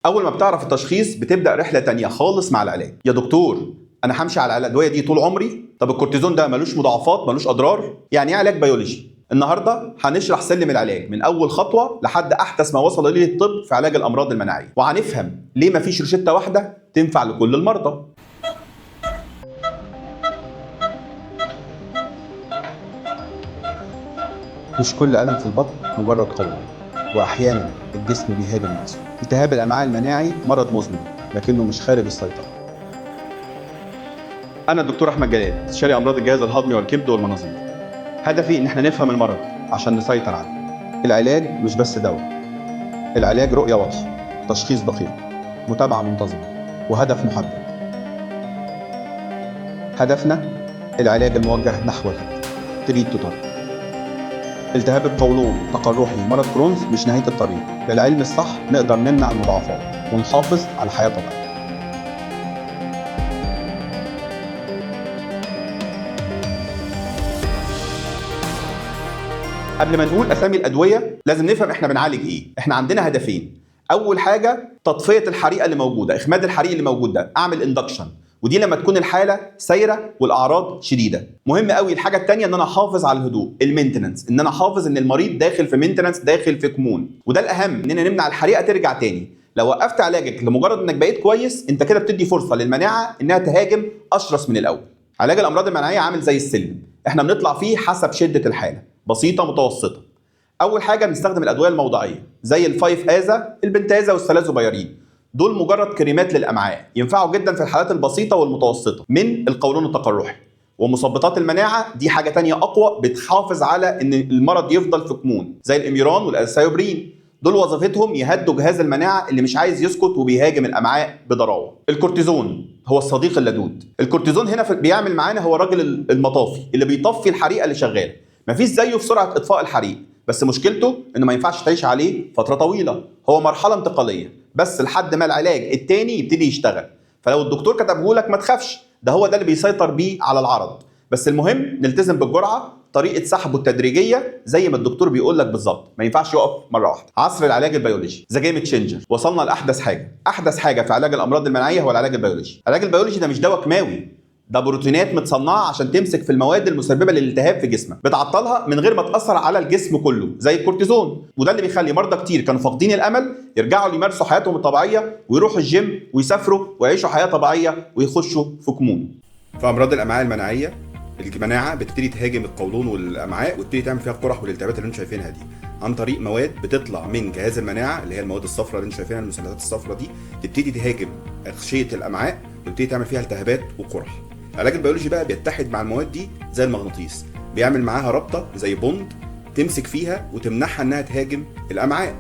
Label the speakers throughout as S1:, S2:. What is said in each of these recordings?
S1: اول ما بتعرف التشخيص بتبدا رحله تانية خالص مع العلاج. يا دكتور انا همشي على الادويه دي طول عمري؟ طب الكورتيزون ده ملوش مضاعفات، ملوش اضرار؟ يعني ايه علاج بيولوجي؟ النهارده هنشرح سلم العلاج من اول خطوه لحد احدث ما وصل اليه الطب في علاج الامراض المناعيه، وهنفهم ليه مفيش روشته واحده تنفع لكل المرضى.
S2: مش كل ألم في البطن مجرد قولون، وأحيانا الجسم بيهاجم نفسه. التهاب الأمعاء المناعي مرض مزمن لكنه مش خارج السيطرة.
S1: انا الدكتور احمد جلال، استشاري امراض الجهاز الهضمي والكبد والمناظير. هدفي ان احنا نفهم المرض عشان نسيطر عليه.
S2: العلاج مش بس دواء، العلاج رؤية واضحة، تشخيص دقيق، متابعة منتظمة، وهدف محدد. هدفنا العلاج الموجه نحو الهدف. تريد تطر. التهاب القولون تقرحي مرض كرونز مش نهاية الطريق. بالعلم الصح نقدر نمنع المضاعفات ونحافظ على الحياة طبيعية.
S1: قبل ما نقول اسامي الادويه لازم نفهم احنا بنعالج ايه. احنا عندنا هدفين. اول حاجه تطفيه الحريقه اللي موجوده، اخماد الحريق اللي موجود ده، اعمل اندكشن، ودي لما تكون الحاله سايره والاعراض شديده. مهم قوي الحاجه الثانيه ان انا احافظ على الهدوء، المينتننس، ان انا احافظ ان المريض داخل في مينتننس، داخل في كمون، وده الاهم، اننا نمنع الحريقه ترجع تاني. لو وقفت علاجك لمجرد انك بقيت كويس، انت كده بتدي فرصه للمناعه انها تهاجم اشرس من الاول. علاج الامراض المناعيه عامل زي السلم، احنا بنطلع فيه حسب شده الحاله، بسيطه متوسطه. اول حاجه بنستخدم الادويه الموضعيه زي الفايف ازا، البنتازا والسلازوبيرين. دول مجرد كريمات للامعاء، ينفعوا جدا في الحالات البسيطه والمتوسطه من القولون التقرحي. ومثبطات المناعه دي حاجه تانية اقوى، بتحافظ على ان المرض يفضل في كمون، زي الاميران والاسايوبرين. دول وظيفتهم يهدوا جهاز المناعه اللي مش عايز يسكت وبيهاجم الامعاء بضراوه. الكورتيزون هو الصديق اللدود. الكورتيزون هنا بيعمل معانا هو الراجل المطافي اللي بيطفي الحريقه اللي شغاله. مفيش زيه في سرعه اطفاء الحريق، بس مشكلته انه ما ينفعش تعيش عليه فتره طويله، هو مرحله انتقاليه بس لحد ما العلاج التاني يبتدي يشتغل. فلو الدكتور كتبه لك ما تخافش، ده هو ده اللي بيسيطر بيه على العرض. بس المهم نلتزم بالجرعه، طريقه سحبه التدريجيه زي ما الدكتور بيقول لك بالظبط، ما ينفعش يقف مره واحده. عصر العلاج البيولوجي، ذا جيم تشينجر. وصلنا لاحدث حاجه. احدث حاجه في علاج الامراض المناعيه هو العلاج البيولوجي. العلاج البيولوجي ده مش دواء كيماوي، ده بروتينات متصنعه عشان تمسك في المواد المسببه للالتهاب في جسمك، بتعطلها من غير ما تاثر على الجسم كله زي الكورتيزون. وده اللي بيخلي مرضى كتير كانوا فاقدين الامل يرجعوا يمارسوا حياتهم الطبيعيه ويروحوا الجيم ويسافروا ويعيشوا حياه طبيعيه ويخشوا في كمون. في امراض الامعاء المناعيه المناعه بتبتدي تهاجم القولون والامعاء وتبتدي تعمل فيها القرح والالتهابات اللي انتم شايفينها دي عن طريق مواد بتطلع من جهاز المناعه، اللي هي المواد الصفراء اللي انتم شايفينها، المثلثات الصفراء دي تبتدي تهاجم اغشيه الامعاء وتبتدي تعمل فيها التهابات وقرح. العلاج البيولوجي بقى بيتحد مع المواد دي زي المغناطيس، بيعمل معاها رابطه زي بوند تمسك فيها وتمنعها انها تهاجم الامعاء،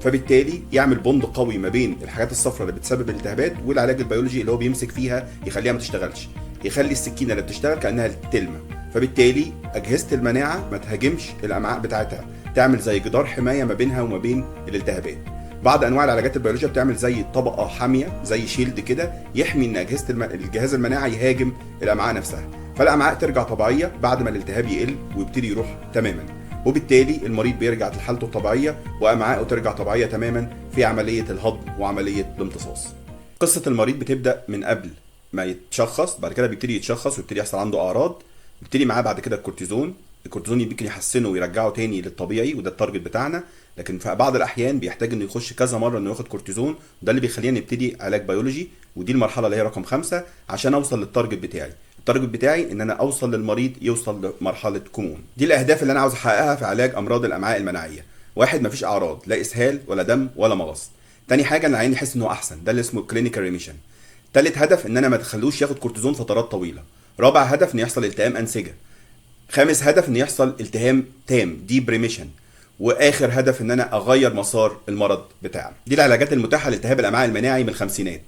S1: فبالتالي يعمل بوند قوي ما بين الحاجات الصفراء اللي بتسبب الالتهابات والعلاج البيولوجي اللي هو بيمسك فيها يخليها ما تشتغلش، يخلي السكينه اللي بتشتغل كانها تلمه، فبالتالي اجهزه المناعه ما تهاجمش الامعاء بتاعتها، تعمل زي جدار حمايه ما بينها وما بين الالتهابات. بعض انواع العلاجات البيولوجيه بتعمل زي طبقه حاميه زي شيلد كده يحمي ان الجهاز المناعي يهاجم الامعاء نفسها، فالامعاء ترجع طبيعيه بعد ما الالتهاب يقل ويبتدي يروح تماما، وبالتالي المريض بيرجع لحالته الطبيعيه وامعاءه ترجع طبيعيه تماما في عمليه الهضم وعمليه الامتصاص. قصه المريض بتبدا من قبل ما يتشخص، بعد كده بيبتدي يتشخص ويبتدي يحصل عنده اعراض، بيبتدي معاه بعد كده الكورتيزون يمكن يحسنه ويرجعه تاني للطبيعي، وده التارجت بتاعنا، لكن في بعض الاحيان بيحتاج انه يخش كذا مره انه ياخد كورتيزون، وده اللي بيخلينا نبتدي علاج بيولوجي، ودي المرحله اللي هي رقم 5 عشان اوصل للتارجت بتاعي. التارجت بتاعي ان انا اوصل للمريض يوصل لمرحله كمون. دي الاهداف اللي انا عاوز احققها في علاج امراض الامعاء المناعيه. واحد، مفيش اعراض، لا اسهال ولا دم ولا مغص. تاني حاجه ان العيان يحس انه احسن، ده اللي اسمه كلينيكال ريميشن. تالت هدف ان انا ما تخلوش ياخد كورتيزون فترات طويله. رابع هدف ان يحصل التئام انسجه. خامس هدف ان يحصل التهام تام، ديب ريميشن. واخر هدف ان انا اغير مسار المرض بتاعنا. دي العلاجات المتاحه لالتهاب الامعاء المناعي من الخمسينات.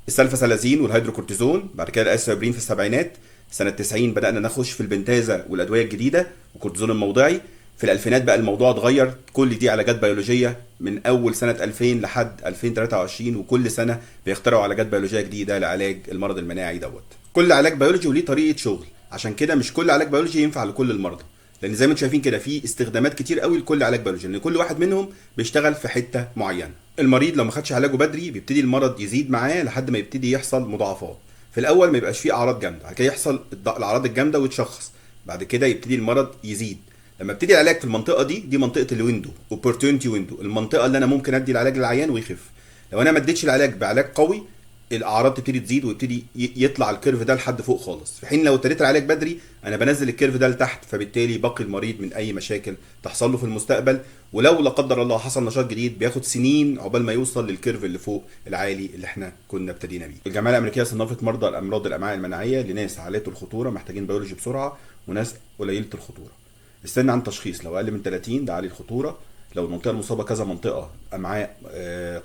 S1: السلفاسلازين والهيدروكورتيزون، بعد كده الاسايوبرين في السبعينات، سنه 90 بدانا نخش في البنتازا والادويه الجديده والكورتيزون الموضعي. في الالفينات بقى الموضوع اتغير، كل دي علاجات بيولوجيه من اول سنه 2000 لحد 2023، وكل سنه بيخترعوا علاجات بيولوجيه جديده لعلاج المرض المناعي دوت. كل علاج بيولوجي وليه طريقه شغل، عشان كده مش كل علاج بيولوجي ينفع لكل المرضى. لان زي ما انتم شايفين كده في استخدامات كتير قوي لكل علاج بيولوجي، لان كل واحد منهم بيشتغل في حته معينه. المريض لو ما خدش علاجه بدري بيبتدي المرض يزيد معاه لحد ما يبتدي يحصل مضاعفات. في الاول ما يبقاش فيه اعراض جامده، بعد كده يحصل الاعراض الجامده ويتشخص، بعد كده يبتدي المرض يزيد. لما ابتدي العلاج في المنطقه دي منطقه الويندو، اوبورتيونيتي ويندو، المنطقه اللي انا ممكن ادي العلاج للعيان ويخف. لو انا ما اديتش العلاج بعلاج قوي الاعراض تبتدي تزيد ويبتدي يطلع الكيرف ده لحد فوق خالص، في حين لو ابتديت العلاج بدري انا بنزل الكيرف ده لتحت، فبالتالي باقي المريض من اي مشاكل تحصل له في المستقبل. ولو لا قدر الله حصل نشاط جديد بياخد سنين عقبال ما يوصل للكيرف اللي فوق العالي اللي احنا كنا ابتدينا بيه. الجمعيه الامريكيه صنفت مرضى الامراض الامعاء المناعيه لناس عاليه الخطوره محتاجين بيولوجي بسرعه، وناس قليله الخطوره. استنى عن تشخيص، لو اقل من 30 ده عالي الخطوره، لو المنطقه المصابه كذا منطقه، امعاء،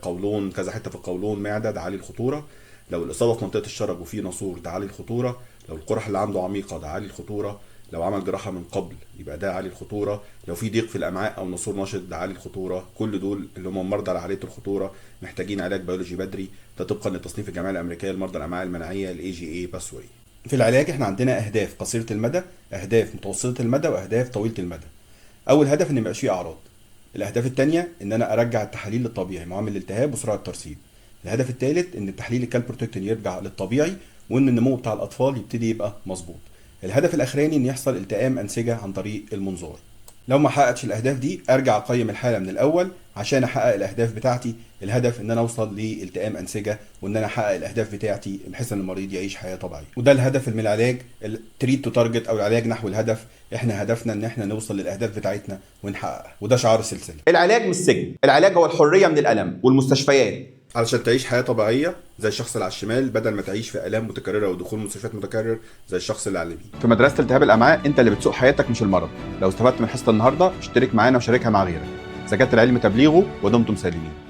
S1: قولون، كذا حته في القولون، معده، ده عالي الخطوره. لو الاصابه في منطقه الشرج وفي ناسور ده عالي الخطوره. لو القرح اللي عنده عميقه ده عالي الخطوره. لو عمل جراحه من قبل يبقى ده عالي الخطوره. لو في ضيق في الامعاء او ناسور نشط ده عالي الخطوره. كل دول اللي هم مرضى على عاليه الخطوره محتاجين علاج بيولوجي بدري، ده طبقا لتصنيف الجمعيه الامريكيه لمرضى الامعاء المناعيه AGA باثوي. في العلاج احنا عندنا اهداف قصيره المدى، اهداف متوسطه المدى، واهداف طويله المدى. اول هدف ان ما يبقاش فيه اعراض. الاهداف الثانيه ان انا ارجع التحاليل للطبيعي، معامل الالتهاب وسرعه الترسيب. الهدف الثالث ان التحليل الكالبروتكتين يرجع للطبيعي، وان النمو بتاع الاطفال يبتدي يبقى مظبوط. الهدف الاخراني ان يحصل التئام انسجه عن طريق المنظار. لو ما حققتش الاهداف دي ارجع اقيم الحاله من الاول عشان احقق الاهداف بتاعتي. الهدف ان انا اوصل لالتئام انسجه، وان انا احقق الاهداف بتاعتي بحيث ان المريض يعيش حياه طبيعيه. وده الهدف من العلاج، التريت تو تارجت او العلاج نحو الهدف. احنا هدفنا ان احنا نوصل للاهداف بتاعتنا ونحققها، وده شعار السلسله. العلاج مش سجن، العلاج هو الحريه من الالم، والمستشفيات علشان تعيش حياه طبيعيه زي الشخص اللي على الشمال، بدل ما تعيش في الام متكرره ودخول مستشفيات متكرر زي الشخص اللي على اليمين.
S2: في مدرسه التهاب الامعاء انت اللي بتسوق حياتك مش المرض. لو استفدت من حصه النهارده اشترك معانا وشاركها مع غيرك. زكاة العلم تبليغه، ودمتم سالمين.